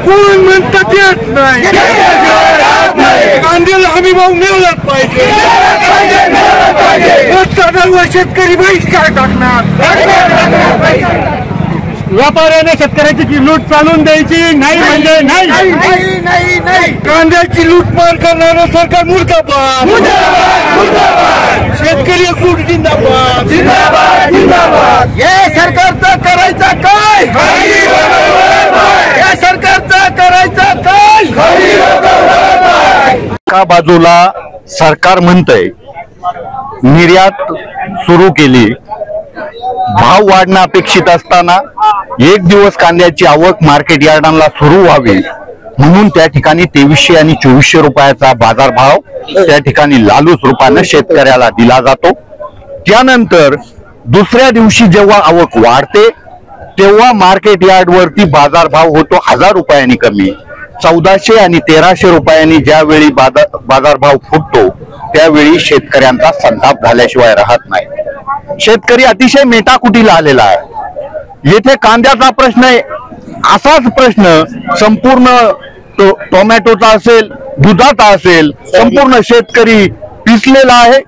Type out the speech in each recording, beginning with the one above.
कोण म्हणतात येत नाही, कांद्याला हमी भाव मिळालाच पाहिजे, शेतकरी बहिष्कार टाकणार, व्यापाऱ्याने शेतकऱ्याची लूट चालून द्यायची नाही म्हणजे नाही, कांद्याची लूटमार करणारं सरकार मुर्दाबाद, शेतकरी एकजूट जिंदाबाद, हे सरकारचं करायचं काय, या सरकारचं करायचं काय। एका बाजूला सरकार म्हणतंय निर्यात सुरू केली, भाव वाढणं अपेक्षित असताना एक दिवस कांद्याची आवक मार्केट यार्डांना सुरू व्हावी म्हणून त्या ठिकाणी 2300 आणि 2400 रुपयाचा बाजारभाव त्या ठिकाणी लालूच रूपाने शेतकऱ्याला दिला जातो। त्यानंतर दुसऱ्या दिवशी जेव्हा आवक वाढते तेव्हा मार्केट यार्ड वरती बाजारभाव होतो 1000 रुपयांनी कमी, 1400 आणि 1300 रुपयांनी ज्यावेळी बाजारभाव फुटतो त्यावेळी शेतकऱ्यांचा संताप झाल्याशिवाय राहत नाही। शेतकरी अतिशय मेटाकुटीला आलेला आहे। येथे कांद्याचा प्रश्न आहे, असाच प्रश्न संपूर्ण टोमॅटोचा असेल, दुधाचा असेल, संपूर्ण शेतकरी पिसलेला आहे।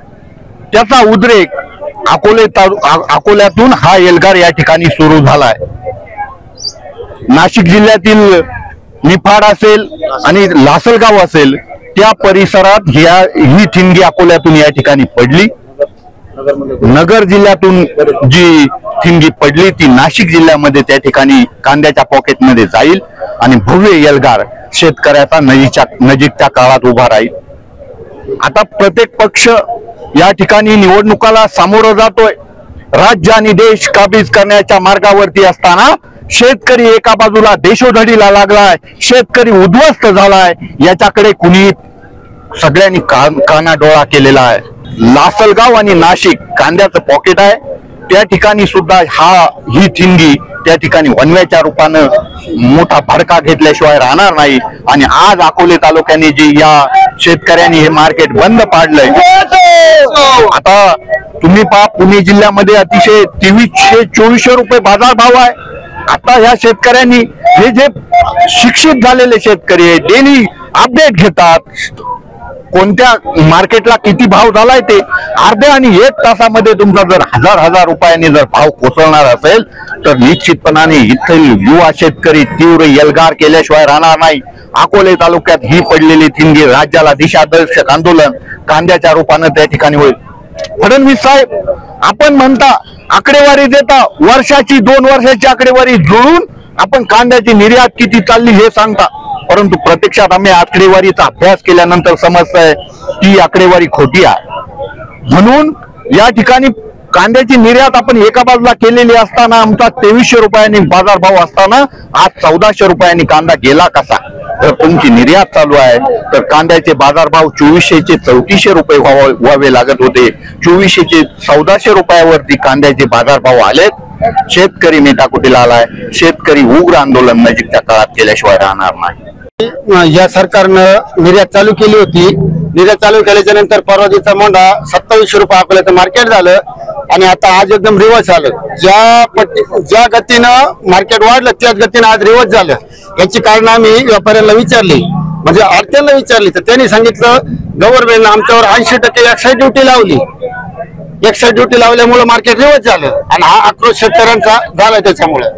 त्याचा उद्रेक अकोल्यातून हा एल्गार या ठिकाणी सुरू झालाय। नाशिक जिल्ह्यातील निफाड असेल आणि लासलगाव असेल त्या परिसरात ही ठिणगी अकोल्यातून या ठिकाणी पडली। नगर जिल्ह्यातून जी ठिणगी पडली ती नाशिक जिल्ह्यामध्ये त्या ठिकाणी कांद्याच्या पॉकेटमध्ये जाईल आणि भव्य एल्गार शेतकऱ्याचा नजीकच्या काळात उभा राहील। आता प्रत्येक पक्ष या ठिकाणी निवडणुकाला सामोरं जातोय। राज्य आणि देश काबीज करण्याच्या मार्गावरती असताना शेतकरी एका बाजूला देशोधडीला लागलाय, शेतकरी उद्ध्वस्त झालाय, याच्याकडे कुणी सगळ्यांनी कानाडोळा केलेला आहे। लासलगाव आणि नाशिक कांद्याचं पॉकेट आहे, त्या ठिकाणी सुद्धा ही ठिणगी त्या ठिकाणी वनव्याच्या रूपानं मोठा भडका घेतल्याशिवाय राहणार नाही। आणि आज अकोले तालुक्याने जी या शेतकऱ्यांनी हे मार्केट बंद पाडलंय, आता तुम्ही पहा पुणे जिल्ह्यामध्ये अतिशय 2300-2400 रुपये बाजार भाव आहे। आता ह्या शेतकऱ्यांनी हे जे शिक्षित झालेले शेतकरी आहे डेली अपडेट घेतात, कोणत्या मार्केटला किती भाव झालाय ते अर्ध्या आणि 1 तासामध्ये तुमचा जर 1000 रुपयांनी जर भाव कोसळणार असेल तर निश्चितपणाने इथील युवा शेतकरी तीव्र एल्गार केल्याशिवाय राहणार नाही। अकोले तालुक्यात ही पडलेली ठिणगी राज्याला दिशादर्शक आंदोलन कांद्याच्या रूपानं त्या ठिकाणी होईल। फडणवीस साहेब आपण म्हणता आकडेवारी देता, वर्षाची 2 वर्षाची आकडेवारी जुळून आपण कांद्याची निर्यात किती चालली हे सांगता, परंतु प्रत्यक्षात आम्ही आकडेवारीचा अभ्यास केल्यानंतर समजतंय ती आकडेवारी खोटी आहे। म्हणून या ठिकाणी कांद्याची निर्यात आपण एका बाजूला केलेली असताना आमचा 2300 रुपयांनी बाजारभाव असताना आज 1400 रुपयांनी कांदा गेला कसा? जर तुमची निर्यात चालू आहे तर कांद्याचे बाजारभाव 2400 चे 3400 रुपये व्हावे लागत होते, 2400 चे 1400 रुपयावरती कांद्याचे बाजारभाव आलेत। शेतकरी मेटाकुटीला आलाय, शेतकरी उग्र आंदोलन नजीकच्या काळात केल्याशिवाय राहणार नाही। या सरकारनं निर्यात चालू केली होती, निर्यात चालू केल्याच्या नंतर परवादीचा मोंढा 2700 रुपये अकोल्याचं मार्केट झालं आणि आता आज एकदम रिवर्स झालं। ज्या गतीनं मार्केट वाढलं त्याच गतीनं आज रिवर्स झालं। याची कारण आम्ही व्यापाऱ्यांना विचारली, म्हणजे आडत्यांना विचारली तर त्यांनी सांगितलं गव्हर्नमेंटनं आमच्यावर 80% एक्साईज ड्युटी लावली, एक्साईज ड्युटी लावल्यामुळे मार्केट रिवर्स झालं आणि हा आक्रोश शेतकऱ्यांचा झाला त्याच्यामुळे,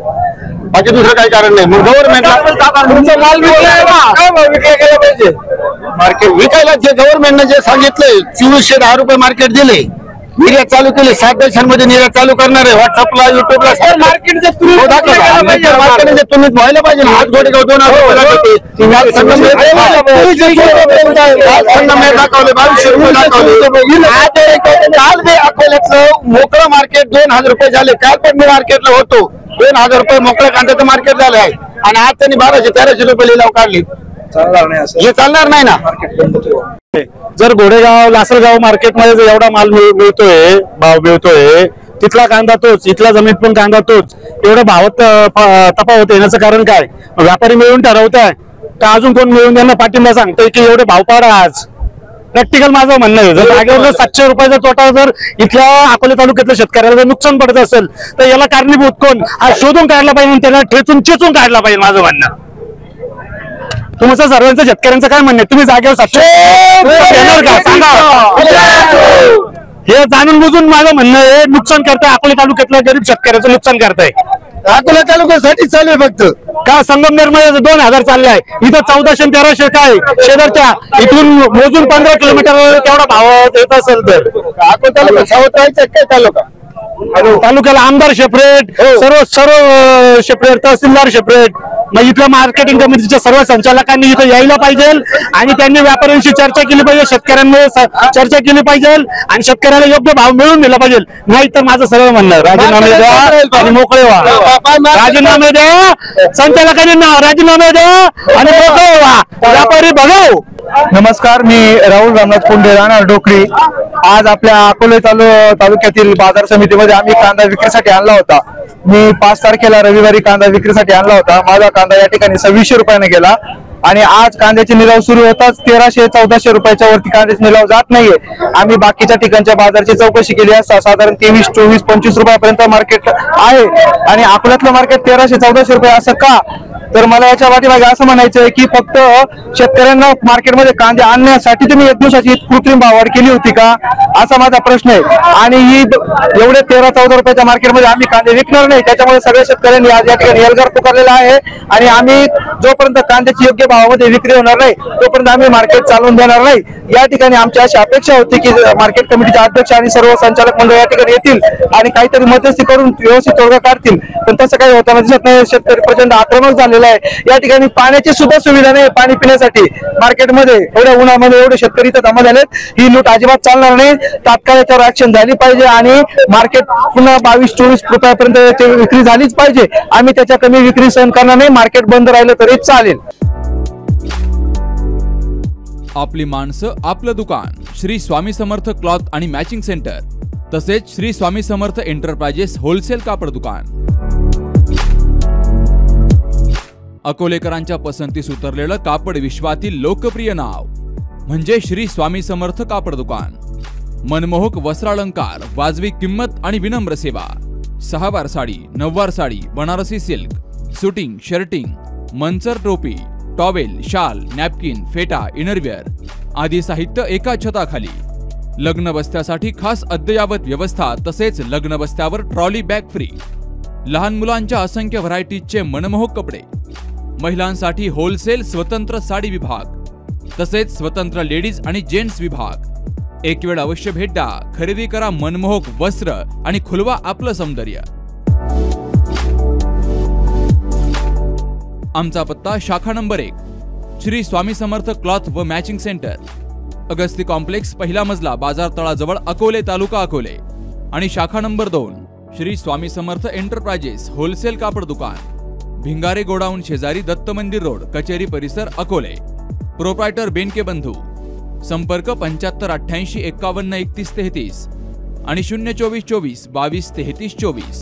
बाकी दुसरं काही कारण नाही। मग गव्हर्नमेंटला माल विकला गेला पाहिजे, मार्केट विकायला जे गव्हर्नमेंटने जे सांगितलंय 2410 रुपये मार्केट दिले, निर्यात चालू केली, 7 देशांमध्ये निर्यात चालू करणार आहे, व्हॉट्सअपला युट्यूबला मार्केट तुम्ही व्हायला पाहिजे। आज गोडेगाव 2000 रुपये दाखवले, 2200 रुपये दाखवले। अकोल्यातलं मोकळं मार्केट 2000 रुपये झाले, काल पण मी मार्केटला होतो 2000 रुपये मोकळं कांद्याचं मार्केट झालं आहे आणि आज त्यांनी 1200-1300 रुपये लिलाव काढली। हे चालणार नाही ना। जर घोडेगाव लासलगाव मार्केटमध्ये जर एवढा माल मिळतोय, भाव मिळतोय, तिथला कांदा तोच, इथला जमीन पण कांदा तोच, एवढं भावात तफावत येण्याचं कारण काय? व्यापारी मिळून ठरवताय का अजून कोण मिळून त्यांना पाठिंबा सांगतोय की एवढे भाव पाडा? आज प्रॅक्टिकल माझं म्हणणं आहे, जर जागेवर 700 रुपयाचा तोटा जर इथल्या अकोले तालुक्यातल्या शेतकऱ्याला जर नुकसान पडत असेल तर याला कारणीभूत कोण? आज शोधून काढला पाहिजे, त्याला ठेचून काढला पाहिजे माझं म्हणणं। तुमचं सर्वांचं शेतकऱ्यांचं काय म्हणणं आहे? तुम्ही जागेवर येणार का सांगा. हे जाणून बुजून माझं म्हणणं आहे, नुकसान करताय अकोला तालुक्यातल्या गरीब शेतकऱ्याचं नुकसान करताय. अकोला तालुक्यासाठी चालू आहे फक्त. का संगमनेर मध्ये 2000 चालले आहे, इथं 1400 आणि 1300 काय शेजारच्या इथून मोजून 15 किलोमीटर तेवढा भाव येत असेल तर अकोला तालुका सावध राहायचं काय तालुका? तालुक्याला आमदार सेपरेट, सर्व सेपरेट, तहसीलदार सेपरेट. मग इथल्या मार्केटिंग कमिटीच्या सर्व संचालकांनी इथं यायला पाहिजे आणि त्यांनी व्यापाऱ्यांशी चर्चा केली पाहिजे, शेतकऱ्यांमध्ये चर्चा केली पाहिजे आणि शेतकऱ्याला योग्य भाव मिळून दिला पाहिजे. नाही तर माझं सर्व म्हणणं राजीनामे द्या आणि मोकळे व्हा. राजीनामे द्या, संचालकांनी राजीनामे द्या आणि मोकळे व्हा. व्यापारी बघाव. नमस्कार, मी राहुल रामनाथ कुंडे, राहणार डोकरी. आज आपल्या अकोले तालुक्यातील बाजार समितीमध्ये आम्ही कांदा विक्रीसाठी आणला होता. मी 5 तारखेला रविवारी कांदा विक्रीसाठी आणला होता. माझा कांदा या ठिकाणी 2600 रुपयाने गेला आणि आज कांद्याचे निलाव सुरू होताच 1300-1400 रुपयाच्या वरती कांद्याचे निलाव जात नाहीये. आम्ही बाकीच्या ठिकाणच्या बाजारची चौकशी केली असता साधारण 23, 24, 25 रुपयापर्यंत मार्केट आहे आणि अकोल्यातलं मार्केट 1300-1400 रुपये. असं का? तर मला याच्या पाठीमागे असं म्हणायचं आहे की फक्त शेतकऱ्यांना मार्केटमध्ये कांदे आणण्यासाठी तुम्ही 1 दिवसाची कृत्रिम भाववाढ केली होती का, असा माझा प्रश्न आहे. आणि ही एवढे 13-14 रुपयाच्या मार्केटमध्ये आम्ही कांदे विकणार नाही. त्याच्यामुळे सगळ्या शेतकऱ्यांनी आज या ठिकाणी एल्गार पुकारलेला आहे आणि आम्ही जोपर्यंत कांद्याची योग्य भावामध्ये विक्री होणार नाही तोपर्यंत आम्ही मार्केट चालवून देणार नाही. या ठिकाणी आमची अशी अपेक्षा होती की मार्केट कमिटीचे अध्यक्ष आणि सर्व संचालक मंडळ या ठिकाणी येतील आणि काहीतरी मध्यस्थी करून व्यवस्थित तोडगा काढतील, पण तसं काही होताना दिसत नाही. शेतकरी प्रचंड आक्रमक झालेला आहे. या ठिकाणी पाण्याची सुद्धा सुविधा नाही पाणी पिण्यासाठी मार्केटमध्ये. एवढ्या उन्हामध्ये एवढे शेतकरी इथं जमा झालेत. ही लूट अजिबात चालणार नाही. तात्काळ याच्यावर ऍक्शन झाली पाहिजे आणि मार्केट पुन्हा 22-24 रुपयापर्यंत विक्री झालीच पाहिजे. आम्ही त्याच्या कमी विक्री सहन करणार नाही. मार्केट बंद राहिलं तरी चालेल. आपली माणसं आपलं दुकान, श्री स्वामी समर्थ क्लॉथ आणि मॅचिंग सेंटर, तसेच श्री स्वामी समर्थ एंटरप्राइजेस होलसेल कापड दुकान. अकोलेकरांच्या पसंतीस उतरलेलं कापड विश्वातील लोकप्रिय नाव म्हणजे श्री स्वामी समर्थ कापड दुकान. मनमोहक वस्त्रालंकार, वाजवी किंमत आणि विनम्र सेवा. 6वार साडी, 9वार sari, Banarasi silk, suiting, shirting, Manchar टोपी, टॉवेल, शाल, नॅपकिन, फेटा, इनरवेअर आदी साहित्य एका छताखाली. लग्न बस्त्यासाठी खास अद्ययावत व्यवस्था, तसेच लग्न बस्त्यावर ट्रॉली बॅग फ्री. लहान मुलांच्या असंख्य व्हरायटीजचे मनमोहक कपडे. महिलांसाठी होलसेल स्वतंत्र साडी विभाग, तसेच स्वतंत्र लेडीज आणि जेंट्स विभाग. एक वेळ अवश्य भेट द्या. खरेदी करा मनमोहक वस्त्र आणि खुलवा आपलं सौंदर्य. आमचा पत्ता शाखा नंबर 1, श्री स्वामी समर्थ क्लॉथ व मॅचिंग सेंटर, अगस्ती कॉम्प्लेक्स, पहिला मजला, बाजार तळाजवळ, अकोले, तालुका अकोले. आणि शाखा number 2, Shri Swami Samarth enterprises wholesale कापड दुकान, भिंगारे गोडाऊन शेजारी, दत्त मंदिर रोड, कचेरी परिसर, अकोले. प्रोप्रायटर बेनके बंधू. संपर्क 75 88 51 31 33 आणि 024 24 22 33 24.